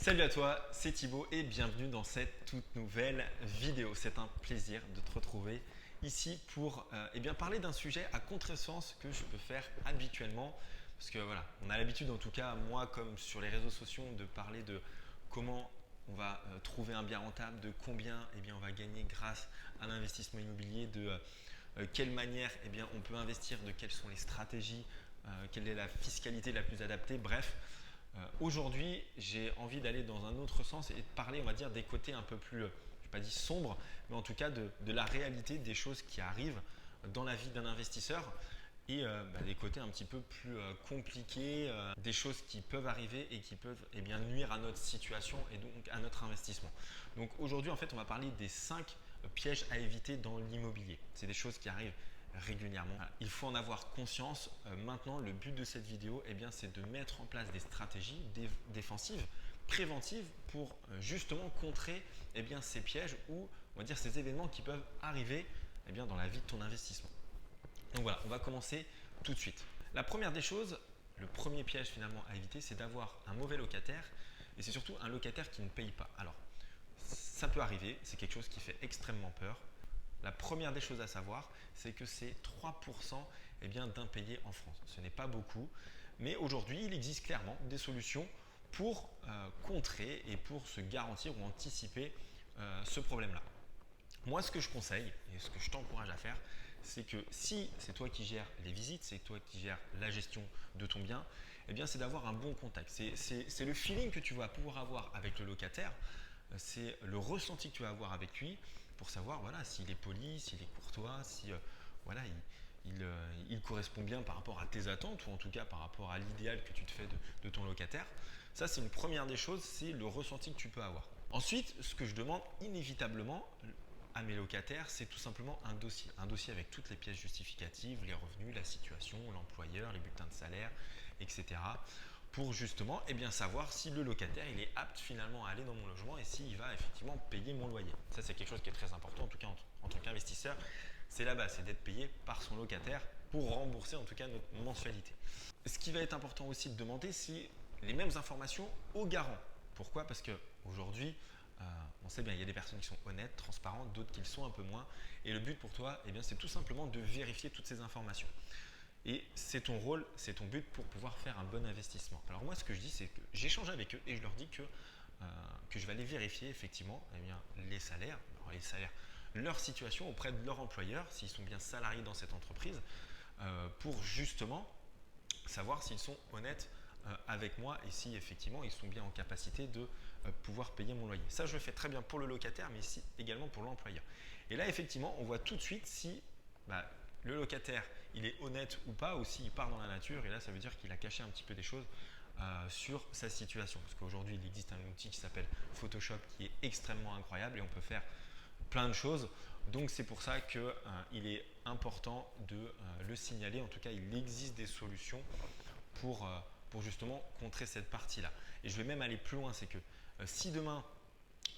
Salut à toi, c'est Thibaut et bienvenue dans cette toute nouvelle vidéo. C'est un plaisir de te retrouver ici pour parler d'un sujet à contresens que je peux faire habituellement. Parce que voilà, on a l'habitude en tout cas, moi comme sur les réseaux sociaux, de parler de comment on va trouver un bien rentable, de combien on va gagner grâce à l'investissement immobilier, de quelle manière on peut investir, de quelles sont les stratégies, quelle est la fiscalité la plus adaptée, bref. Aujourd'hui, j'ai envie d'aller dans un autre sens et de parler, on va dire, des côtés un peu plus, je n'ai pas dit sombres, mais en tout cas de la réalité des choses qui arrivent dans la vie d'un investisseur et des côtés un petit peu plus compliqués, des choses qui peuvent arriver et qui peuvent nuire à notre situation et donc à notre investissement. Donc aujourd'hui, en fait, on va parler des 5 pièges à éviter dans l'immobilier. C'est des choses qui arrivent régulièrement. Il faut en avoir conscience. Maintenant, le but de cette vidéo, c'est de mettre en place des stratégies défensives, préventives pour justement contrer ces pièges ou on va dire ces événements qui peuvent arriver dans la vie de ton investissement. Donc voilà, on va commencer tout de suite. La première des choses, le premier piège finalement à éviter, c'est d'avoir un mauvais locataire et c'est surtout un locataire qui ne paye pas. Alors, ça peut arriver, c'est quelque chose qui fait extrêmement peur. La première des choses à savoir, c'est que c'est 3% d'impayés en France. Ce n'est pas beaucoup, mais aujourd'hui, il existe clairement des solutions pour contrer et pour se garantir ou anticiper ce problème-là. Moi, ce que je conseille et ce que je t'encourage à faire, c'est que si c'est toi qui gères les visites, c'est toi qui gères la gestion de ton bien, c'est d'avoir un bon contact. C'est le feeling que tu vas pouvoir avoir avec le locataire, c'est le ressenti que tu vas avoir avec lui pour savoir s'il est poli, s'il est courtois, si il correspond bien par rapport à tes attentes ou en tout cas par rapport à l'idéal que tu te fais de ton locataire. Ça, c'est une première des choses, c'est le ressenti que tu peux avoir. Ensuite, ce que je demande inévitablement à mes locataires, c'est tout simplement un dossier avec toutes les pièces justificatives, les revenus, la situation, l'employeur, les bulletins de salaire, etc. pour justement savoir si le locataire il est apte finalement à aller dans mon logement et s'il va effectivement payer mon loyer. Ça, c'est quelque chose qui est très important, en tout cas en tant qu'investisseur. C'est la base, c'est d'être payé par son locataire pour rembourser en tout cas notre mensualité. Ce qui va être important aussi de demander, c'est les mêmes informations aux garants. Pourquoi? Parce qu'aujourd'hui, on sait bien, il y a des personnes qui sont honnêtes, transparentes, d'autres qui le sont un peu moins. Et le but pour toi, c'est tout simplement de vérifier toutes ces informations. Et c'est ton rôle, c'est ton but pour pouvoir faire un bon investissement. Alors moi, ce que je dis, c'est que j'échange avec eux et je leur dis que je vais aller vérifier effectivement les salaires, leur situation auprès de leur employeur, s'ils sont bien salariés dans cette entreprise, pour justement savoir s'ils sont honnêtes avec moi et si effectivement ils sont bien en capacité de pouvoir payer mon loyer. Ça, je le fais très bien pour le locataire, mais ici également pour l'employeur. Et là, effectivement, on voit tout de suite si le locataire il est honnête ou pas, ou s'il part dans la nature. Et là, ça veut dire qu'il a caché un petit peu des choses sur sa situation. Parce qu'aujourd'hui, il existe un outil qui s'appelle Photoshop qui est extrêmement incroyable et on peut faire plein de choses. Donc c'est pour ça qu'il est important de le signaler. En tout cas, il existe des solutions pour justement contrer cette partie-là. Et je vais même aller plus loin, c'est que si demain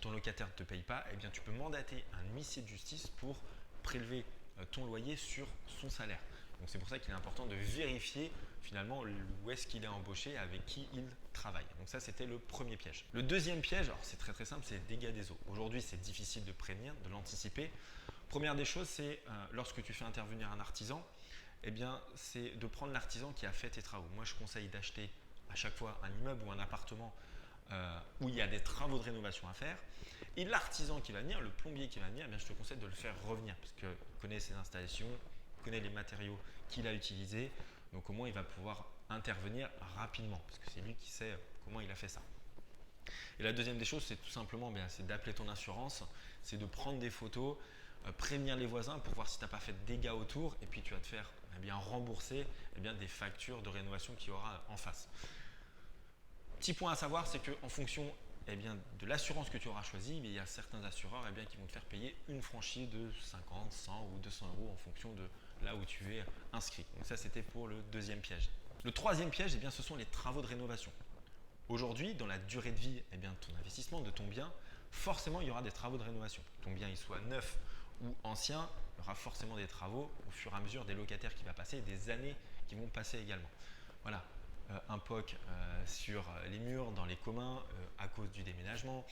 ton locataire ne te paye pas, tu peux mandater un huissier de justice pour prélever ton loyer sur son salaire. Donc c'est pour ça qu'il est important de vérifier finalement où est-ce qu'il est embauché, avec qui il travaille. Donc ça, c'était le premier piège. Le deuxième piège, alors c'est très simple, c'est les dégâts des eaux. Aujourd'hui, c'est difficile de prévenir, de l'anticiper. Première des choses, c'est lorsque tu fais intervenir un artisan, c'est de prendre l'artisan qui a fait tes travaux. Moi, je conseille d'acheter à chaque fois un immeuble ou un appartement où il y a des travaux de rénovation à faire. Et l'artisan qui va venir, le plombier qui va venir, je te conseille de le faire revenir parce qu'il connaît ses installations, il connaît les matériaux qu'il a utilisés. Donc au moins, il va pouvoir intervenir rapidement parce que c'est lui qui sait comment il a fait ça. Et la deuxième des choses, c'est tout simplement c'est d'appeler ton assurance, c'est de prendre des photos, prévenir les voisins pour voir si tu n'as pas fait de dégâts autour et puis tu vas te faire rembourser des factures de rénovation qu'il y aura en face. Petit point à savoir, c'est qu'en fonction de l'assurance que tu auras choisie, il y a certains assureurs qui vont te faire payer une franchise de 50, 100 ou 200 euros en fonction de là où tu es inscrit. Donc ça, c'était pour le deuxième piège. Le troisième piège, ce sont les travaux de rénovation. Aujourd'hui, dans la durée de vie de ton investissement, de ton bien, forcément, il y aura des travaux de rénovation. Ton bien, il soit neuf ou ancien, il y aura forcément des travaux au fur et à mesure des locataires qui vont passer et des années qui vont passer également. Voilà. un POC sur les murs, dans les communs, à cause du déménagement.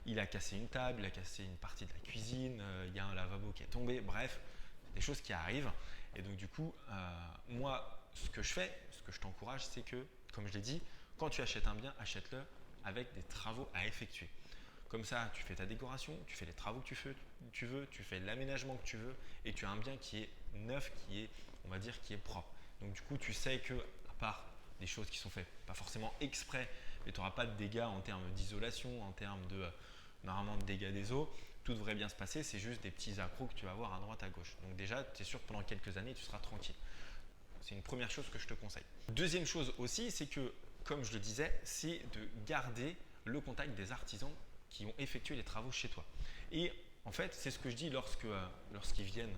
Il a cassé une table, il a cassé une partie de la cuisine, il y a un lavabo qui est tombé, bref, des choses qui arrivent. Et donc du coup, moi, ce que je fais, ce que je t'encourage, c'est que, comme je l'ai dit, quand tu achètes un bien, achète-le avec des travaux à effectuer. Comme ça, tu fais ta décoration, tu fais les travaux que tu veux, tu fais l'aménagement que tu veux et tu as un bien qui est neuf, qui est, on va dire, qui est propre. Donc du coup, tu sais que, à part des choses qui sont faites, pas forcément exprès, mais tu n'auras pas de dégâts en termes d'isolation, en termes de, normalement, de dégâts des eaux, tout devrait bien se passer, c'est juste des petits accros que tu vas avoir à droite, à gauche. Donc déjà, tu es sûr que pendant quelques années, tu seras tranquille. C'est une première chose que je te conseille. Deuxième chose aussi, c'est que, comme je le disais, c'est de garder le contact des artisans qui ont effectué les travaux chez toi. Et en fait, c'est ce que je dis lorsqu'ils viennent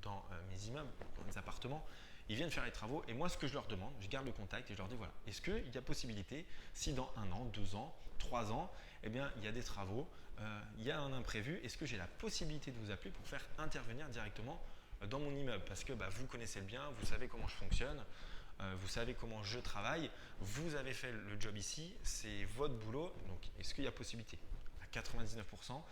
dans mes immeubles, dans mes appartements, ils viennent faire les travaux et moi, ce que je leur demande, je garde le contact et je leur dis voilà, est-ce qu'il y a possibilité, si dans 1 an, 2 ans, 3 ans, eh bien, il y a des travaux, il y a un imprévu, est-ce que j'ai la possibilité de vous appeler pour faire intervenir directement dans mon immeuble? Parce que vous connaissez le bien, vous savez comment je fonctionne, vous savez comment je travaille, vous avez fait le job ici, c'est votre boulot, donc est-ce qu'il y a possibilité? À 99%,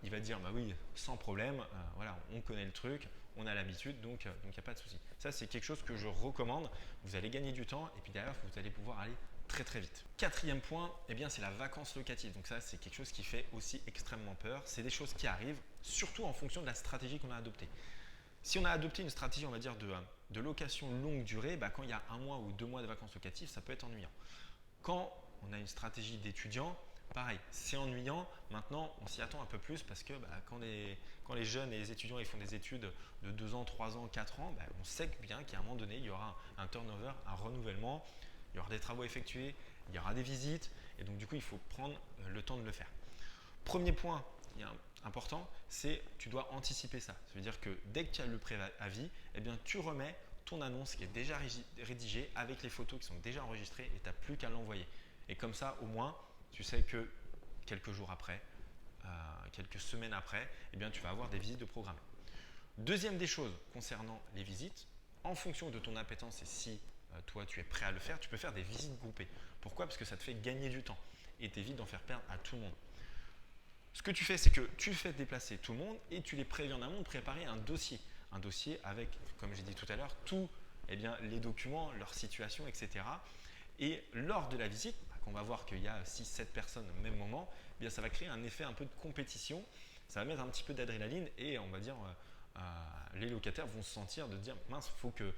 il va dire bah oui, sans problème, voilà, on connaît le truc, on a l'habitude, donc il n'y a pas de souci. Ça, c'est quelque chose que je recommande. Vous allez gagner du temps et puis derrière, vous allez pouvoir aller très très vite. Quatrième point, eh bien, c'est la vacance locative. Donc ça, c'est quelque chose qui fait aussi extrêmement peur. C'est des choses qui arrivent, surtout en fonction de la stratégie qu'on a adoptée. Si on a adopté une stratégie, on va dire, de location longue durée, quand il y a 1 mois ou 2 mois de vacances locatives, ça peut être ennuyant. Quand on a une stratégie d'étudiant, pareil, c'est ennuyant. Maintenant, on s'y attend un peu plus parce que quand les jeunes et les étudiants ils font des études de 2 ans, 3 ans, 4 ans, on sait bien qu'à un moment donné, il y aura un turnover, un renouvellement, il y aura des travaux effectués, il y aura des visites et donc du coup, il faut prendre le temps de le faire. Premier point qui est important, c'est tu dois anticiper ça. Ça veut dire que dès que tu as le préavis, eh bien, tu remets ton annonce qui est déjà rédigée avec les photos qui sont déjà enregistrées et tu n'as plus qu'à l'envoyer. Et comme ça, au moins, tu sais que quelques jours après, quelques semaines après, eh bien, tu vas avoir des visites de programme. Deuxième des choses concernant les visites, en fonction de ton appétence et si toi tu es prêt à le faire, tu peux faire des visites groupées. Pourquoi? Parce que ça te fait gagner du temps et t'évites d'en faire perdre à tout le monde. Ce que tu fais, c'est que tu fais déplacer tout le monde et tu les préviens en amont de préparer un dossier. Un dossier avec, comme j'ai dit tout à l'heure, tous les documents, leur situation, etc. Et lors de la visite, qu'on va voir qu'il y a 6-7 personnes au même moment, ça va créer un effet un peu de compétition. Ça va mettre un petit peu d'adrénaline et on va dire les locataires vont se sentir de dire mince, faut que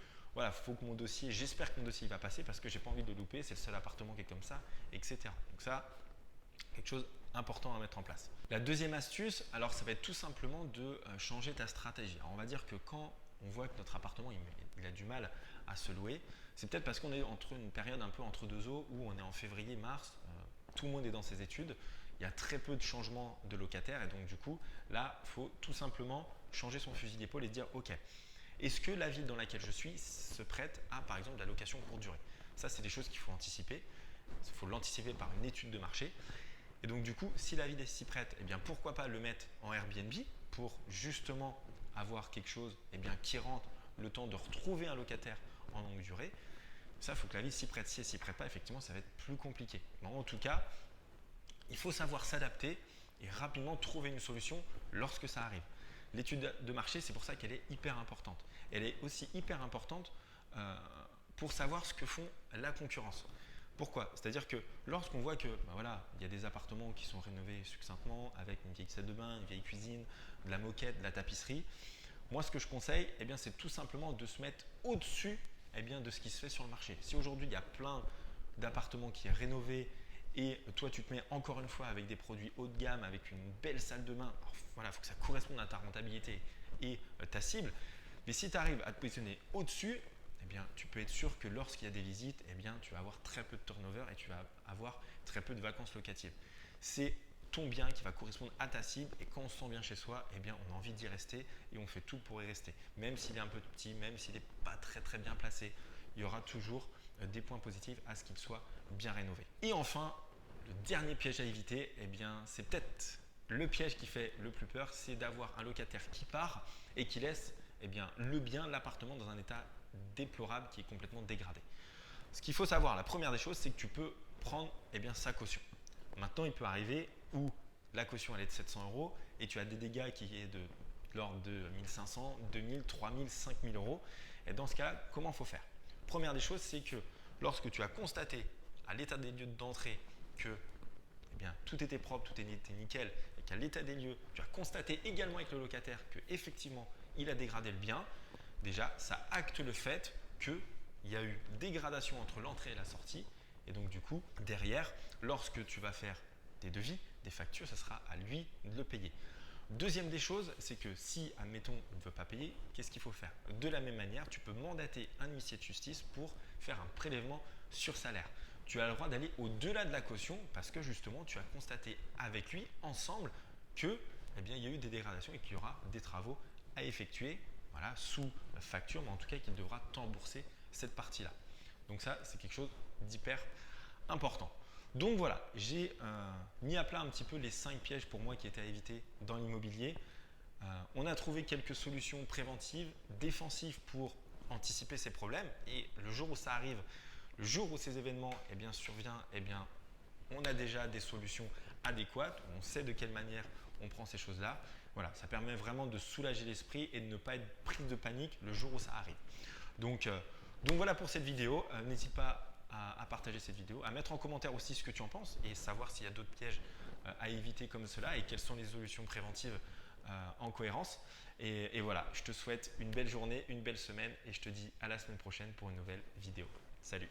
mon dossier, j'espère que mon dossier va passer parce que j'ai pas envie de le louper, c'est le seul appartement qui est comme ça, etc. Donc ça, quelque chose important à mettre en place. La deuxième astuce, alors ça va être tout simplement de changer ta stratégie. Alors on va dire que quand on voit que notre appartement il a du mal à se louer, c'est peut-être parce qu'on est entre une période un peu entre deux eaux où on est en février, mars, tout le monde est dans ses études, il y a très peu de changements de locataires et donc du coup là il faut tout simplement changer son fusil d'épaule et dire ok, est-ce que la ville dans laquelle je suis se prête à par exemple de la location courte durée? Ça c'est des choses qu'il faut anticiper, il faut l'anticiper par une étude de marché. Et donc du coup, si la ville s'y prête, pourquoi pas le mettre en Airbnb pour justement avoir quelque chose qui rentre le temps de retrouver un locataire en longue durée. Ça, il faut que la ville s'y prête. Si elle s'y prête pas, effectivement, ça va être plus compliqué. Mais en tout cas, il faut savoir s'adapter et rapidement trouver une solution lorsque ça arrive. L'étude de marché, c'est pour ça qu'elle est hyper importante. Elle est aussi hyper importante pour savoir ce que font la concurrence. Pourquoi? C'est-à-dire que lorsqu'on voit que il y a des appartements qui sont rénovés succinctement avec une vieille salle de bain, une vieille cuisine, de la moquette, de la tapisserie, moi ce que je conseille, c'est tout simplement de se mettre au-dessus de ce qui se fait sur le marché. Si aujourd'hui il y a plein d'appartements qui est rénové et toi tu te mets encore une fois avec des produits haut de gamme, avec une belle salle de bain, il faut que ça corresponde à ta rentabilité et ta cible. Mais si tu arrives à te positionner au-dessus, tu peux être sûr que lorsqu'il y a des visites, tu vas avoir très peu de turnover et tu vas avoir très peu de vacances locatives. C'est ton bien qui va correspondre à ta cible et quand on se sent bien chez soi, on a envie d'y rester et on fait tout pour y rester. Même s'il est un peu petit, même s'il n'est pas très très bien placé, il y aura toujours des points positifs à ce qu'il soit bien rénové. Et enfin, le dernier piège à éviter, c'est peut-être le piège qui fait le plus peur, c'est d'avoir un locataire qui part et qui laisse le bien, l'appartement dans un état déplorable qui est complètement dégradé. Ce qu'il faut savoir, la première des choses, c'est que tu peux prendre sa caution. Maintenant, il peut arriver où la caution elle est de 700 euros et tu as des dégâts qui est de l'ordre de 1500, 2000, 3000, 5000 euros. Et dans ce cas-là, comment il faut faire? Première des choses, c'est que lorsque tu as constaté à l'état des lieux d'entrée que tout était propre, tout était nickel, et qu'à l'état des lieux, tu as constaté également avec le locataire qu'effectivement, il a dégradé le bien, déjà, ça acte le fait qu'il y a eu dégradation entre l'entrée et la sortie. Et donc, du coup, derrière, lorsque tu vas faire des devis, des factures, ce sera à lui de le payer. Deuxième des choses, c'est que si, admettons, il ne veut pas payer, qu'est-ce qu'il faut faire? De la même manière, tu peux mandater un huissier de justice pour faire un prélèvement sur salaire. Tu as le droit d'aller au-delà de la caution parce que justement, tu as constaté avec lui, ensemble, que il y a eu des dégradations et qu'il y aura des travaux à effectuer, voilà, sous facture, mais en tout cas qu'il devra t'embourser cette partie-là. Donc ça, c'est quelque chose d'hyper important. Donc voilà, j'ai mis à plat un petit peu les 5 pièges pour moi qui étaient à éviter dans l'immobilier. On a trouvé quelques solutions préventives, défensives pour anticiper ces problèmes. Et le jour où ça arrive, le jour où ces événements surviennent, on a déjà des solutions adéquates. On sait de quelle manière on prend ces choses-là. Voilà, ça permet vraiment de soulager l'esprit et de ne pas être pris de panique le jour où ça arrive. Donc voilà pour cette vidéo. N'hésite pas à partager cette vidéo, à mettre en commentaire aussi ce que tu en penses et savoir s'il y a d'autres pièges à éviter comme cela et quelles sont les solutions préventives en cohérence. Et voilà, je te souhaite une belle journée, une belle semaine et je te dis à la semaine prochaine pour une nouvelle vidéo. Salut!